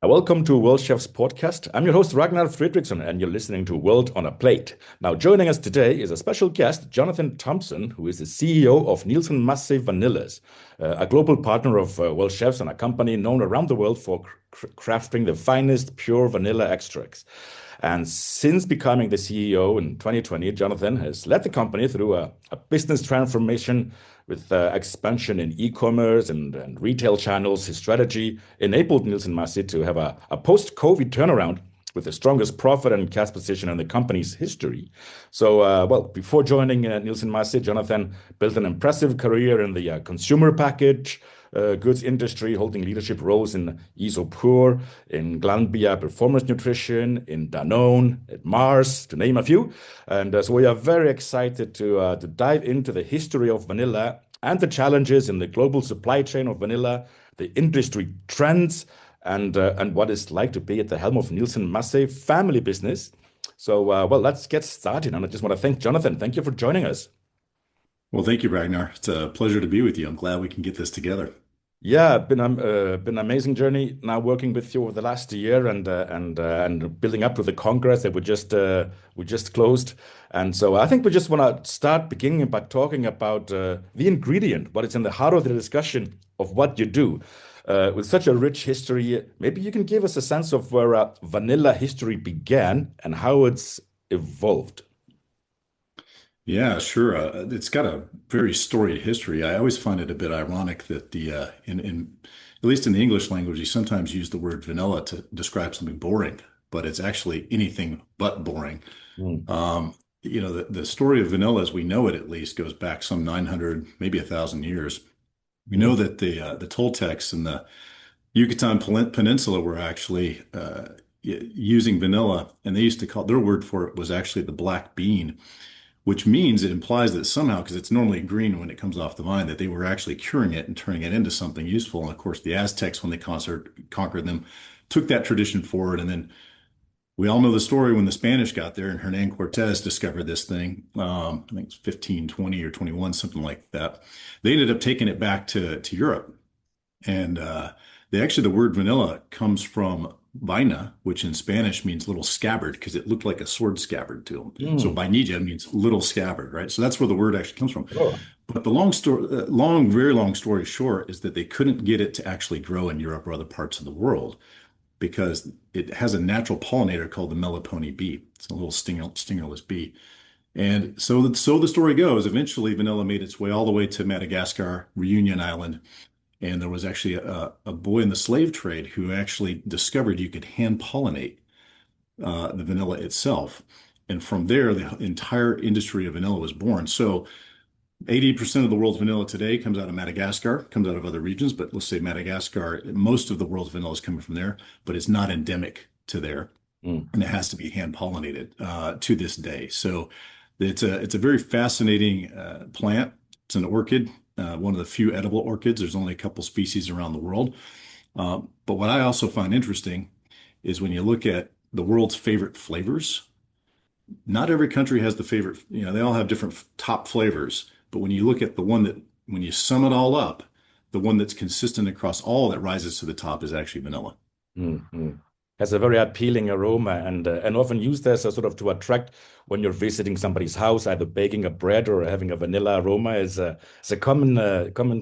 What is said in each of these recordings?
Welcome to World Chef's podcast. I'm your host, Ragnar Fredriksson, and you're listening to World on a Plate. Now, joining us today is a special guest, Jonathan Thompson, who is the CEO of Nielsen-Massey Vanillas, a global partner of World Chefs and a company known around the world for crafting the finest pure vanilla extracts. And since becoming the CEO in 2020, Jonathan has led the company through a business transformation with expansion in e-commerce and retail channels. His strategy enabled Nielsen-Massey to have a post-COVID turnaround with the strongest profit and cash position in the company's history. So, before joining Nielsen-Massey, Jonathan built an impressive career in the consumer package goods industry, holding leadership roles in Isopur, in Glanbia Performance Nutrition, in Danone, at Mars, to name a few. And so we are very excited to dive into the history of vanilla and the challenges in the global supply chain of vanilla, the industry trends, and what it's like to be at the helm of Nielsen-Massey family business. So, let's get started. And I just want to thank Jonathan. Thank you for joining us. Well, thank you, Ragnar. It's a pleasure to be with you. I'm glad we can get this together. Yeah, been an amazing journey now working with you over the last year and building up to the Congress that we just closed. And so I think we just want to start beginning by talking about the ingredient, what is in the heart of the discussion of what you do. With such a rich history, maybe you can give us a sense of where vanilla history began and how it's evolved. Yeah, sure. It's got a very storied history. I always find it a bit ironic that in at least in the English language, you sometimes use the word vanilla to describe something boring, but it's actually anything but boring. Mm. The story of vanilla, as we know it, at least, goes back some 900, maybe 1,000 years. We know Mm. that the Toltecs and the Yucatan Peninsula were actually using vanilla, and they used to call their word for it was actually the black bean, which means it implies that somehow, because it's normally green when it comes off the vine, that they were actually curing it and turning it into something useful. And of course, the Aztecs, when they conquered them, took that tradition forward. And then we all know the story when the Spanish got there and Hernan Cortez discovered this thing. I think it's 1520 or 21, something like that. They ended up taking it back to Europe. And the word vanilla comes from vaina, which in Spanish means little scabbard, because it looked like a sword scabbard to them. So Mm. vainilla means little scabbard, right? So that's where the word actually comes from. Oh. But the very long story short is that they couldn't get it to actually grow in Europe or other parts of the world because it has a natural pollinator called the Melipone bee. It's a little stingerless bee. And so the story goes, eventually vanilla made its way all the way to Madagascar, Reunion Island, and there was actually a boy in the slave trade who actually discovered you could hand pollinate the vanilla itself. And from there, the entire industry of vanilla was born. So 80% of the world's vanilla today comes out of Madagascar, comes out of other regions, but let's say Madagascar, most of the world's vanilla is coming from there, but it's not endemic to there. Mm. And it has to be hand pollinated to this day. So it's a very fascinating plant. It's an orchid, one of the few edible orchids. There's only a couple species around the world. But what I also find interesting is when you look at the world's favorite flavors, not every country has the favorite, they all have different top flavors. But when you look at the one that, when you sum it all up, the one that's consistent across all that rises to the top is actually vanilla. Mm. Has a very appealing aroma and often used as a sort of to attract when you're visiting somebody's house, either baking a bread or having a vanilla aroma is a common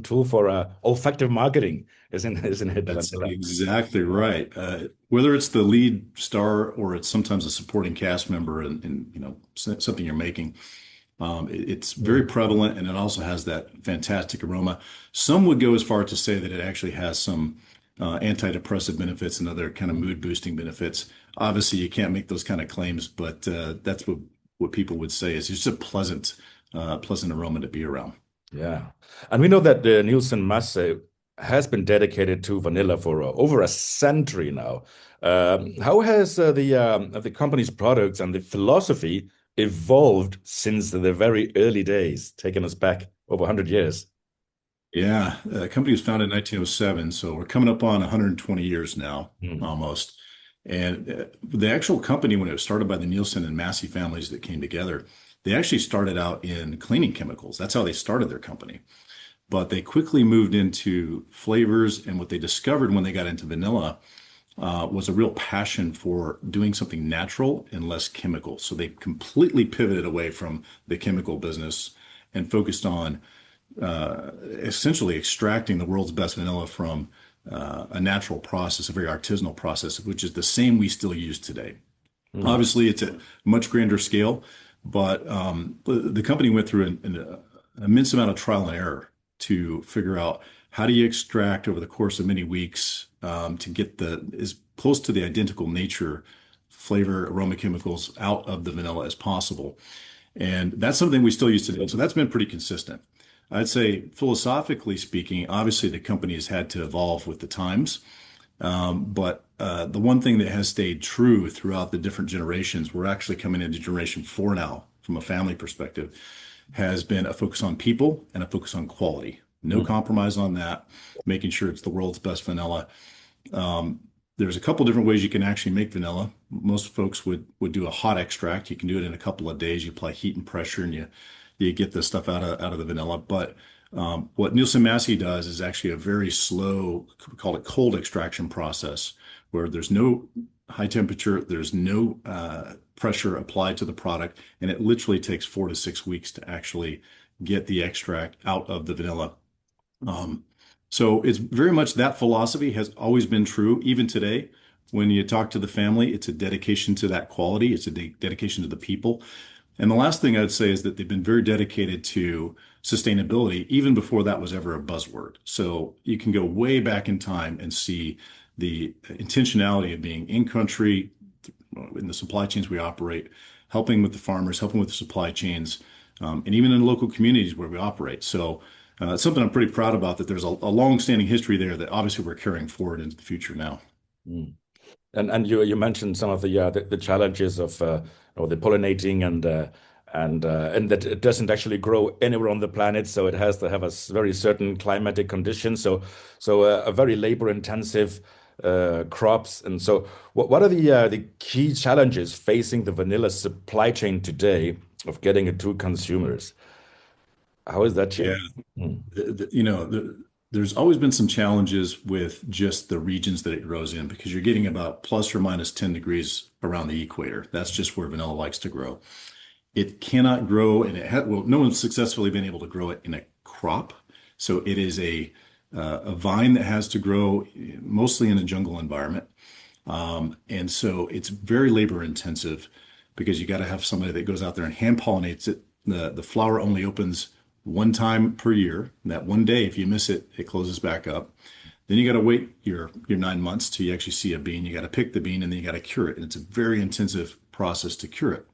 tool for olfactive marketing, isn't it? That's Vanilla. exactly right. Whether it's the lead star or it's sometimes a supporting cast member in something you're making, it's very Mm. prevalent and it also has that fantastic aroma. Some would go as far to say that it actually has some antidepressive benefits and other kind of mood boosting benefits. Obviously, you can't make those kind of claims, but that's what people would say is just a pleasant aroma to be around. Yeah, and we know that the Nielsen-Massey has been dedicated to vanilla for over a century now. How has the company's products and the philosophy evolved since the very early days, taking us back over 100 years? Yeah, the company was founded in 1907, so we're coming up on 120 years now, Mm. almost. And the actual company, when it was started by the Nielsen and Massey families that came together, they actually started out in cleaning chemicals. That's how they started their company. But they quickly moved into flavors, and what they discovered when they got into vanilla was a real passion for doing something natural and less chemical. So they completely pivoted away from the chemical business and focused on essentially extracting the world's best vanilla from a natural process, a very artisanal process, which is the same we still use today. Mm. Obviously, it's a much grander scale, but the company went through an immense amount of trial and error to figure out how do you extract over the course of many weeks to get the as close to the identical nature, flavor, aroma chemicals out of the vanilla as possible. And that's something we still use today. So that's been pretty consistent. I'd say philosophically speaking, obviously the company has had to evolve with the times. But the one thing that has stayed true throughout the different generations, we're actually coming into generation 4 now from a family perspective, has been a focus on people and a focus on quality. No Mm. compromise on that, making sure it's the world's best vanilla. There's a couple different ways you can actually make vanilla. Most folks would do a hot extract. You can do it in a couple of days. You apply heat and pressure, and you get the stuff out of the vanilla. But what Nielsen-Massey does is actually a very slow, we call it cold extraction process, where there's no high temperature, there's no pressure applied to the product, and it literally takes 4 to 6 weeks to actually get the extract out of the vanilla. Um, so it's very much that philosophy has always been true, even today. When you talk to the family, it's a dedication to that quality. It's a dedication to the people. And the last thing I'd say is that they've been very dedicated to sustainability, even before that was ever a buzzword. So you can go way back in time and see the intentionality of being in country, in the supply chains we operate, helping with the farmers, helping with the supply chains, and even in local communities where we operate. So it's something I'm pretty proud about, that there's a long-standing history there that obviously we're carrying forward into the future now. Mm. And you mentioned some of the challenges of or the pollinating and that it doesn't actually grow anywhere on the planet, so it has to have a very certain climatic condition. So a very labor intensive crops. And so what are the key challenges facing the vanilla supply chain today of getting it to consumers? How is that Yeah. changed? Mm. There's always been some challenges with just the regions that it grows in, because you're getting about plus or minus 10 degrees around the equator. That's just where vanilla likes to grow. It cannot grow, and well, no one's successfully been able to grow it in a crop. So it is a vine that has to grow mostly in a jungle environment. And so it's very labor intensive, because you got to have somebody that goes out there and hand pollinates it. The flower only opens one time per year. And that one day, if you miss it, it closes back up. Then you got to wait your 9 months till you actually see a bean. You got to pick the bean, and then you got to cure it. And it's a very intensive process to cure it.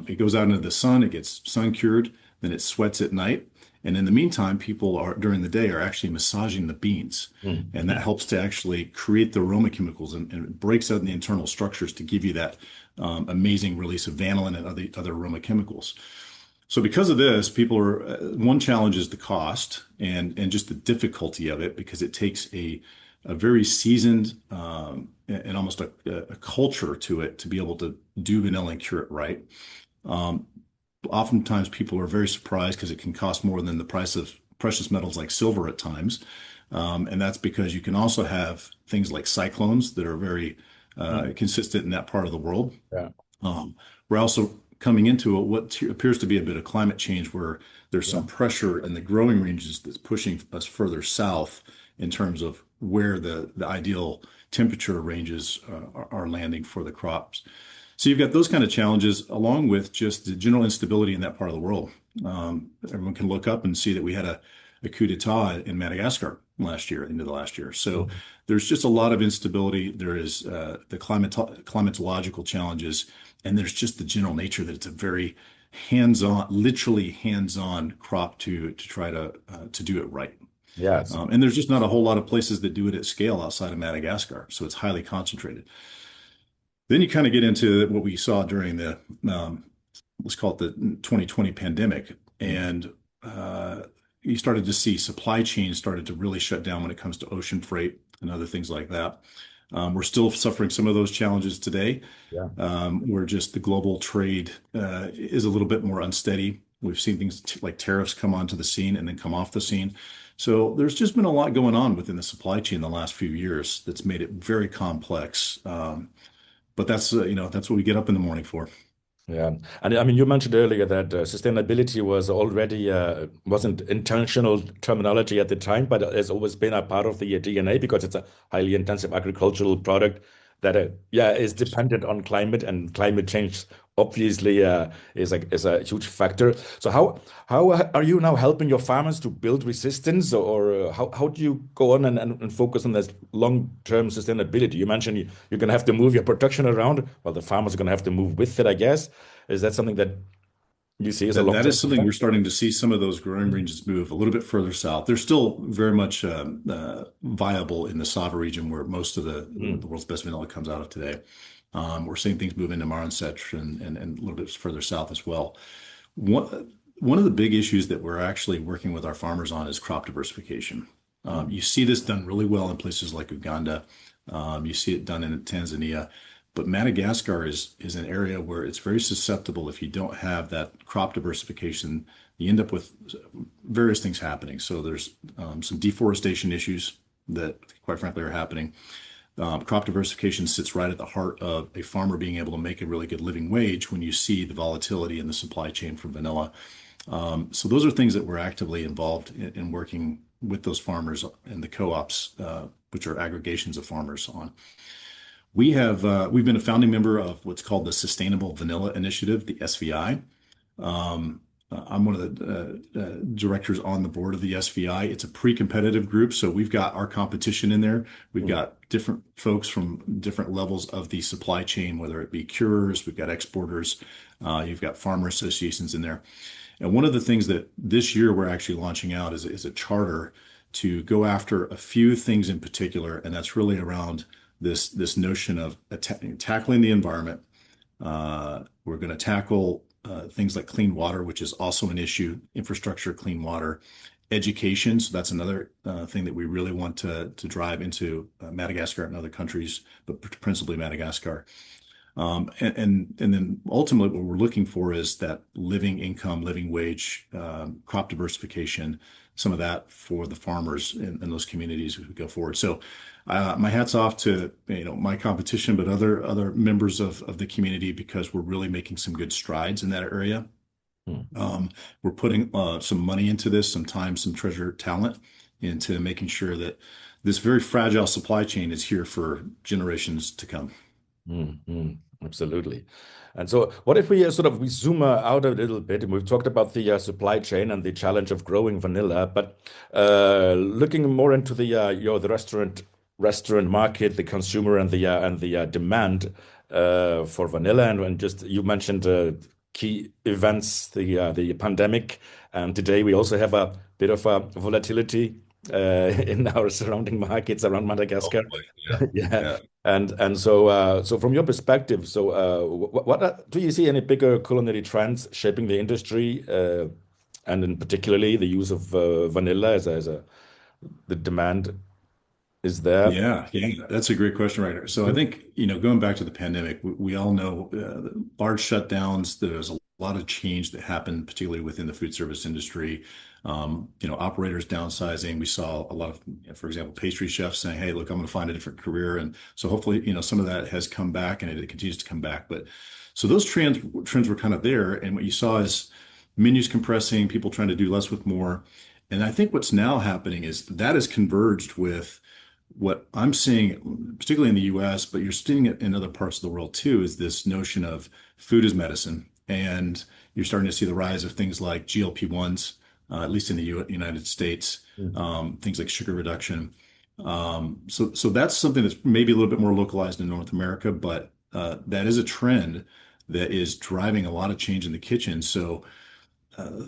It goes out into the sun, it gets sun cured, then it sweats at night. And in the meantime, people are during the day are actually massaging the beans. Mm. And that helps to actually create the aroma chemicals, and it breaks out the internal structures to give you that amazing release of vanillin and other aroma chemicals. So because of this, people are one challenge is the cost and just the difficulty of it, because it takes a very seasoned and almost a culture to it to be able to do vanilla and cure it right. Oftentimes people are very surprised because it can cost more than the price of precious metals like silver at times. And that's because you can also have things like cyclones that are very Mm. consistent in that part of the world. Yeah. We're also coming into what appears to be a bit of climate change, where there's Yeah. some pressure in the growing ranges that's pushing us further south in terms of where the ideal temperature ranges are landing for the crops. So you've got those kind of challenges, along with just the general instability in that part of the world. Everyone can look up and see that we had a coup d'etat in Madagascar last year, into the last year. So Mhm. there's just a lot of instability. There is the climatological challenges, and there's just the general nature that it's a very hands-on, literally hands-on crop to try to do it right. Yes. And there's just not a whole lot of places that do it at scale outside of Madagascar, so it's highly concentrated. Then you kind of get into what we saw during the let's call it the 2020 pandemic, and you started to see supply chains started to really shut down when it comes to ocean freight and other things like that. We're still suffering some of those challenges today, Yeah. where just the global trade is a little bit more unsteady. We've seen things like tariffs come onto the scene and then come off the scene. So there's just been a lot going on within the supply chain the last few years that's made it very complex. But that's that's what we get up in the morning for. Yeah, and I mean, you mentioned earlier that sustainability was already wasn't intentional terminology at the time, but it's always been a part of the DNA because it's a highly intensive agricultural product that yeah is dependent on climate, and climate change obviously is a huge factor. So how are you now helping your farmers to build resistance, or how do you go on and focus on this long-term sustainability? You mentioned you're going to have to move your production around, well, the farmers are going to have to move with it, I guess. Is that something that you see as a That long-term is something we're effect? starting to see some of those growing regions move a little bit further south. They're still very much viable in the Sava region where most of the Mm, world's best vanilla comes out of today. We're seeing things move into Mars and a little bit further south as well. One of the big issues that we're actually working with our farmers on is crop diversification. mm, You see this done really well in places like Uganda. You see it done in Tanzania. But Madagascar is an area where it's very susceptible if you don't have that crop diversification. You end up with various things happening. So there's some deforestation issues that, quite frankly, are happening. Crop diversification sits right at the heart of a farmer being able to make a really good living wage when you see the volatility in the supply chain for vanilla. So those are things that we're actively involved in working with those farmers and the co-ops, which are aggregations of farmers on. We've been a founding member of what's called the Sustainable Vanilla Initiative, the SVI. I'm one of the directors on the board of the SVI. It's a pre-competitive group, so we've got our competition in there. We've mm, got different folks from different levels of the supply chain, whether it be curers, we've got exporters, you've got farmer associations in there. And one of the things that this year we're actually launching out is a charter to go after a few things in particular, and that's really around this notion of tackling the environment. We're going to tackle things like clean water, which is also an issue, infrastructure, clean water, education. So that's another thing that we really want to drive into Madagascar and other countries, but principally Madagascar. And then ultimately what we're looking for is that living income, living wage, crop diversification, some of that for the farmers in those communities who go forward. So my hat's off to my competition, but other members of the community because we're really making some good strides in that area. mm. We're putting some money into this, some time, some treasure, talent into making sure that this very fragile supply chain is here for generations to come. Mm, mm, absolutely. And so, what if we sort of we zoom out a little bit, and we've talked about the supply chain and the challenge of growing vanilla, but looking more into the the restaurant market, the consumer, and the demand for vanilla, and just you mentioned key events, the pandemic, and today we also have a bit of a volatility in our surrounding markets around Oh Madagascar. boy, yeah, Yeah. yeah. And so so from your perspective, so do you see any bigger culinary trends shaping the industry, and in particularly the use of vanilla as the demand is there? Yeah, that's a great question, right? So I Mhm. think, going back to the pandemic, we all know large shutdowns, there's a lot of change that happened, particularly within the food service industry. Operators downsizing. We saw a lot of, for example, pastry chefs saying, "Hey, look, I'm going to find a different career." And so hopefully, some of that has come back and it continues to come back. But so those trends were kind of there. And what you saw is menus compressing, people trying to do less with more. And I think what's now happening is that is converged with what I'm seeing, particularly in the US, but you're seeing it in other parts of the world too, is this notion of food as medicine. And you're starting to see the rise of things like GLP-1s, at least in the United States, Mm, things like sugar reduction. So that's something that's maybe a little bit more localized in North America, but that is a trend that is driving a lot of change in the kitchen. So uh,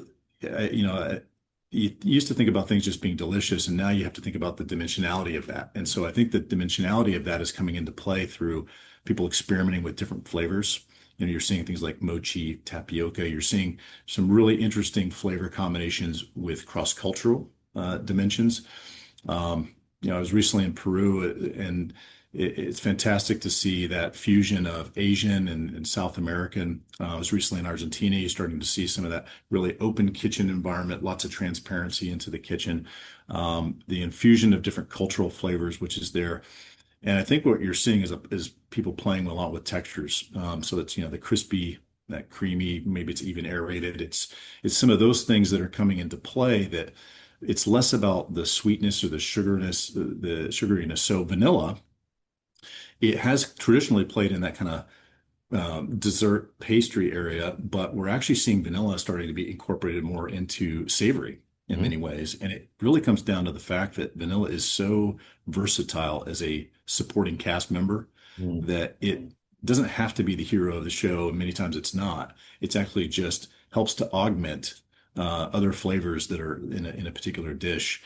you used to think about things just being delicious, and now you have to think about the dimensionality of that. And so I think the dimensionality of that is coming into play through people experimenting with different flavors. You're seeing things like mochi, tapioca. You're seeing some really interesting flavor combinations with cross-cultural dimensions. I was recently in Peru, and it's fantastic to see that fusion of Asian and South American. I was recently in Argentina. You're starting to see some of that really open kitchen environment, lots of transparency into the kitchen, the infusion of different cultural flavors, which is there. And I think what you're seeing is people playing a lot with textures. So it's, the crispy, that creamy, maybe it's even aerated. It's some of those things that are coming into play, that it's less about the sweetness or the sugariness. So vanilla, it has traditionally played in that kind of dessert pastry area, but we're actually seeing vanilla starting to be incorporated more into savory in Mhm. many ways. And it really comes down to the fact that vanilla is so versatile as a supporting cast member Mm. that it doesn't have to be the hero of the show. And many times it's not. It's actually just helps to augment other flavors that are in a particular dish.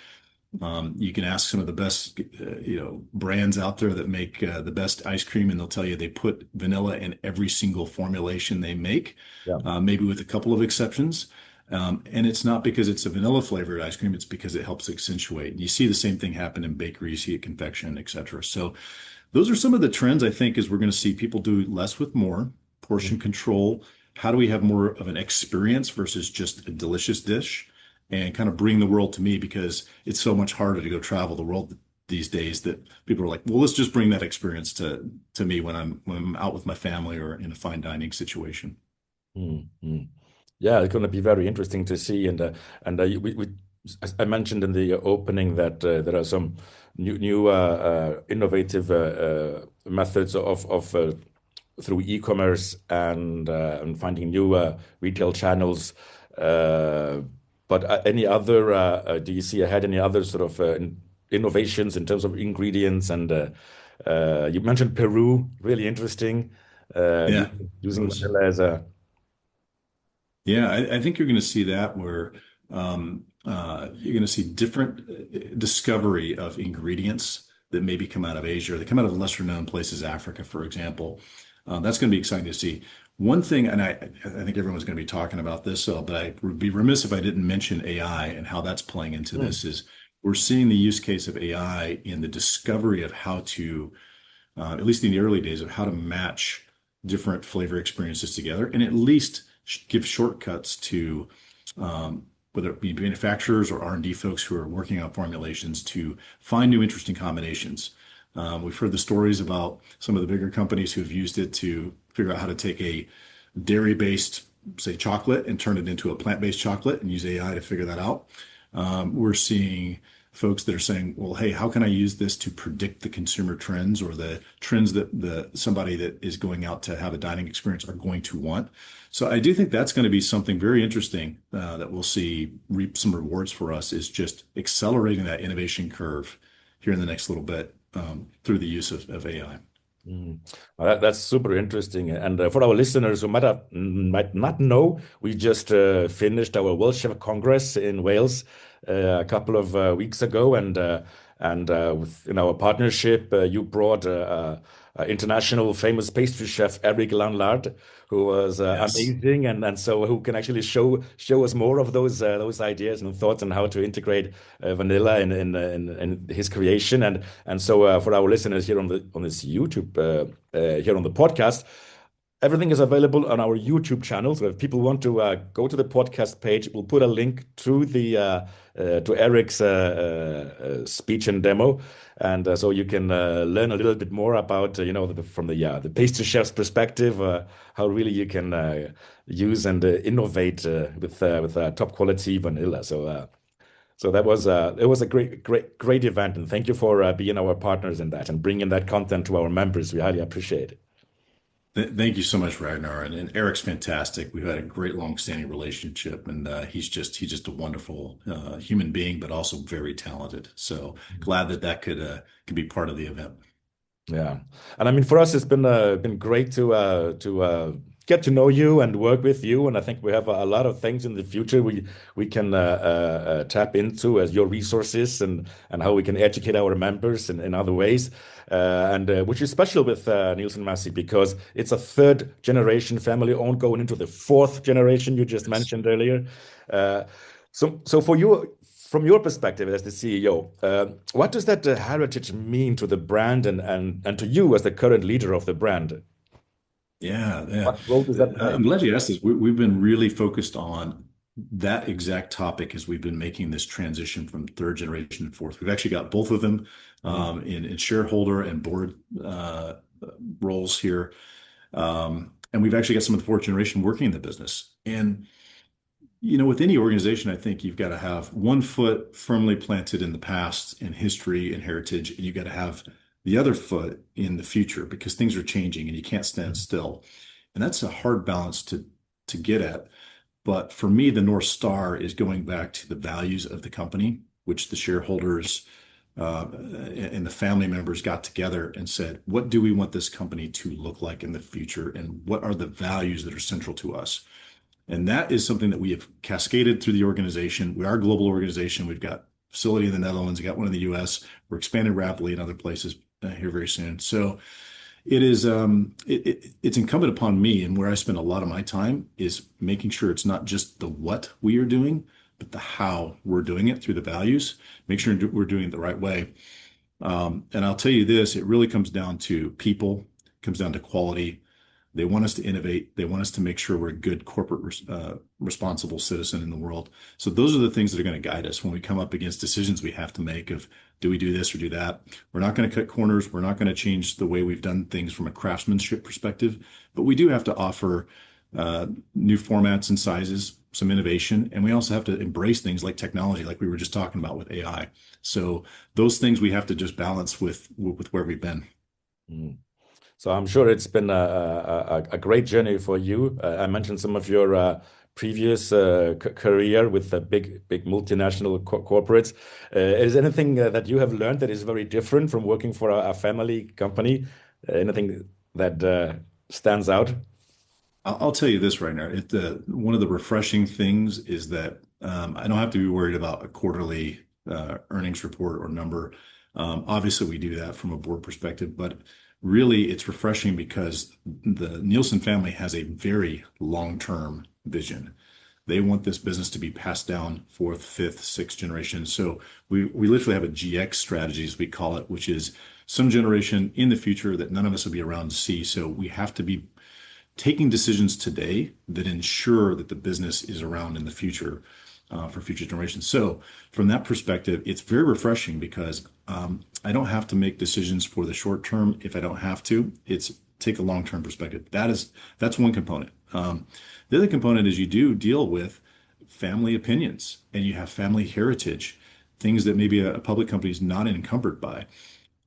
You can ask some of the best, brands out there that make the best ice cream, and they'll tell you they put vanilla in every single formulation they make, Yeah. maybe with a couple of exceptions. And it's not because it's a vanilla flavored ice cream; it's because it helps accentuate. And you see the same thing happen in bakery, you see it confection, et cetera. So those are some of the trends I think is we're going to see people do less with more, Mm. portion control. How do we have more of an experience versus just a delicious dish? And kind of bring the world to me, because it's so much harder to go travel the world these days, that people are like, well, let's just bring that experience to me when I'm out with my family or in a fine dining situation. Mm. Mm. Yeah, it's going to be very interesting to see. And as I mentioned in the opening that there are some new innovative methods of through e-commerce and finding new retail channels. Uh, but any other do you see ahead any other sort of innovations in terms of ingredients? And you mentioned Peru, really interesting. Yeah, Using those. vanilla as a Yeah, I think you're going to see that where you're going to see different discovery of ingredients that maybe come out of Asia, or they come out of lesser known places, Africa, for example. That's going to be exciting to see. One thing, and I think everyone's going to be talking about this, but I would be remiss if I didn't mention AI and how that's playing into Mm. this, is we're seeing the use case of AI in the discovery of how to at least in the early days, of how to match different flavor experiences together, and at least give shortcuts to whether it be manufacturers or R&D folks who are working on formulations to find new interesting combinations. We've heard the stories about some of the bigger companies who have used it to figure out how to take a dairy-based, say, chocolate and turn it into a plant-based chocolate and use AI to figure that out. We're seeing folks that are saying, well, hey, how can I use this to predict the consumer trends or the trends that somebody that is going out to have a dining experience are going to want? So I do think that's going to be something very interesting that we'll see reap some rewards for us, is just accelerating that innovation curve here in the next little bit through the use of AI. Mm. Well, that's super interesting. And for our listeners who might not know, we just finished our World Chef Congress in Wales a couple of weeks ago, and with in our partnership, you brought international famous pastry chef Eric Lanlard, who was Yes. amazing, and so who can actually show us more of those ideas and thoughts on how to integrate vanilla in his creation. And so for our listeners here on this YouTube here on the podcast, everything is available on our YouTube channel. So if people want to go to the podcast page, we'll put a link to the to Eric's speech and demo, and so you can learn a little bit more about from the pastry chef's perspective, how really you can use and innovate with top quality vanilla. So that was it was a great event, and thank you for being our partners in that and bringing that content to our members. We highly appreciate it. Thank you so much, Ragnar. And Eric's fantastic. We've had a great long-standing relationship, and he's just a wonderful human being, but also very talented. So glad that could be part of the event. Yeah, and I mean for us, it's been great to get to know you and work with you, and I think we have a lot of things in the future we can tap into as your resources and how we can educate our members in other ways, and which is special with Nielsen-Massey because it's a third generation family owned going into the fourth generation you just Yes. mentioned earlier. Uh, so for you. from your perspective as the CEO, what does that heritage mean to the brand and to you as the current leader of the brand? Yeah, yeah. What role does that play? I'm glad you asked this. We've been really focused on that exact topic as we've been making this transition from third generation to fourth. We've actually got both of them Mm, in shareholder and board roles here. And we've actually got some of the fourth generation working in the business. And with any organization, I think you've got to have one foot firmly planted in the past and history and heritage, and you've got to have the other foot in the future because things are changing and you can't stand mm, still. And that's a hard balance to get at. But for me, the North Star is going back to the values of the company, which the shareholders and the family members got together and said, what do we want this company to look like in the future? And what are the values that are central to us? And that is something that we have cascaded through the organization. We are a global organization. We've got a facility in the Netherlands, we got one in the US. We're expanding rapidly in other places here very soon. So it's incumbent upon me, and where I spend a lot of my time is making sure it's not just the what we are doing, but the how we're doing it through the values. Make sure we're doing it the right way. And I'll tell you this, it really comes down to people, comes down to quality. They want us to innovate. They want us to make sure we're a good corporate, responsible citizen in the world. So those are the things that are going to guide us when we come up against decisions we have to make of, do we do this or do that? We're not going to cut corners. We're not going to change the way we've done things from a craftsmanship perspective, but we do have to offer new formats and sizes, some innovation, and we also have to embrace things like technology, like we were just talking about with AI. So those things we have to just balance with where we've been. mm. So I'm sure it's been a great journey for you. I mentioned some of your previous career with the big multinational corporates. Is anything that you have learned that is very different from working for a family company? Anything that stands out? I'll tell you this right now. One of the refreshing things is that I don't have to be worried about a quarterly earnings report or number. Obviously, we do that from a board perspective, but really it's refreshing because the Nielsen family has a very long-term vision. They want this business to be passed down fourth, fifth, sixth generation. So we literally have a GX strategy, as we call it, which is some generation in the future that none of us will be around to see. So we have to be taking decisions today that ensure that the business is around in the future for future generations. So from that perspective, it's very refreshing because I don't have to make decisions for the short term if I don't have to. It's take a long-term perspective. That's one component. The other component is you do deal with family opinions and you have family heritage, things that maybe a public company is not encumbered by.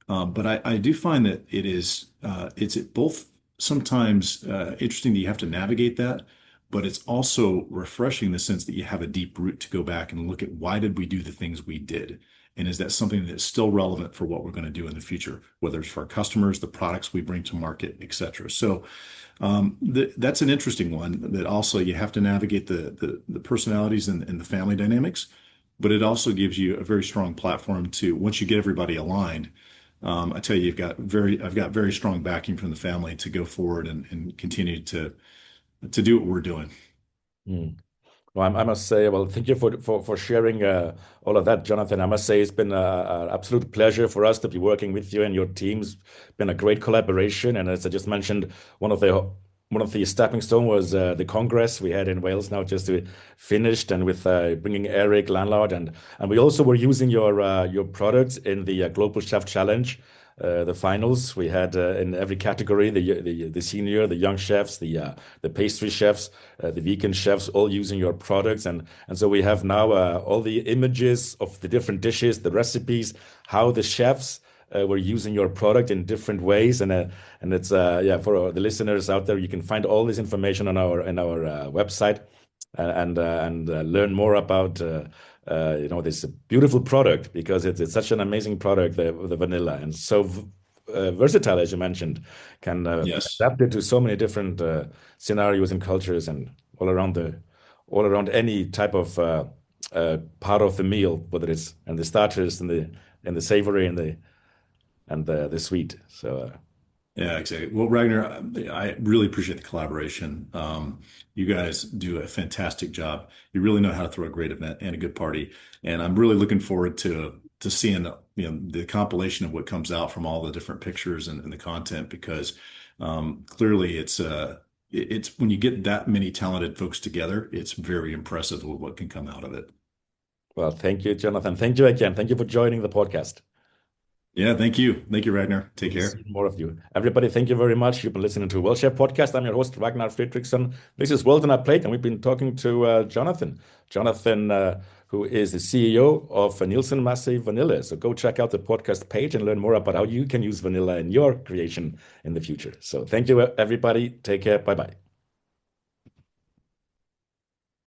But I do find that it's both sometimes interesting that you have to navigate that, but it's also refreshing in the sense that you have a deep root to go back and look at why did we do the things we did? And is that something that's still relevant for what we're going to do in the future, whether it's for our customers, the products we bring to market, et cetera. So that's an interesting one that also you have to navigate the personalities and the family dynamics, but it also gives you a very strong platform to, once you get everybody aligned, I tell you, I've got very strong backing from the family to go forward and continue to do what we're doing. Mm. Well, I must say, well, thank you for sharing all of that, Jonathan. I must say it's been an absolute pleasure for us to be working with you and your teams. Been a great collaboration, and as I just mentioned, one of the stepping stone was the Congress we had in Wales now just finished, and with bringing Eric Landlord, and we also were using your products in the Global Chef Challenge. The finals we had in every category, the senior, the young chefs, the pastry chefs, the vegan chefs, all using your products, and so we have now all the images of the different dishes, the recipes, how the chefs were using your product in different ways, and it's yeah, for the listeners out there, you can find all this information on our website and learn more about this beautiful product because it's such an amazing product, the vanilla, and so versatile, as you mentioned, can Yes. adapt it to so many different scenarios and cultures and all around any type of part of the meal, whether it's the starters and the savory and the sweet. So Yeah, exactly. Well, Ragnar, I really appreciate the collaboration. You guys do a fantastic job. You really know how to throw a great event and a good party, and I'm really looking forward to seeing the compilation of what comes out from all the different pictures and the content because clearly it's when you get that many talented folks together, it's very impressive with what can come out of it. Well, thank you, Jonathan. Thank you again. Thank you for joining the podcast. Yeah, thank you. Thank you, Ragnar. Take We'll care. see more of you. Everybody, thank you very much. You've been listening to World Chef Podcast. I'm your host, Ragnar Fredriksson. This is World on a Plate, and we've been talking to Jonathan. Jonathan, who is the CEO of Nielsen-Massey Vanillas. So go check out the podcast page and learn more about how you can use vanilla in your creation in the future. So thank you, everybody. Take care. Bye-bye.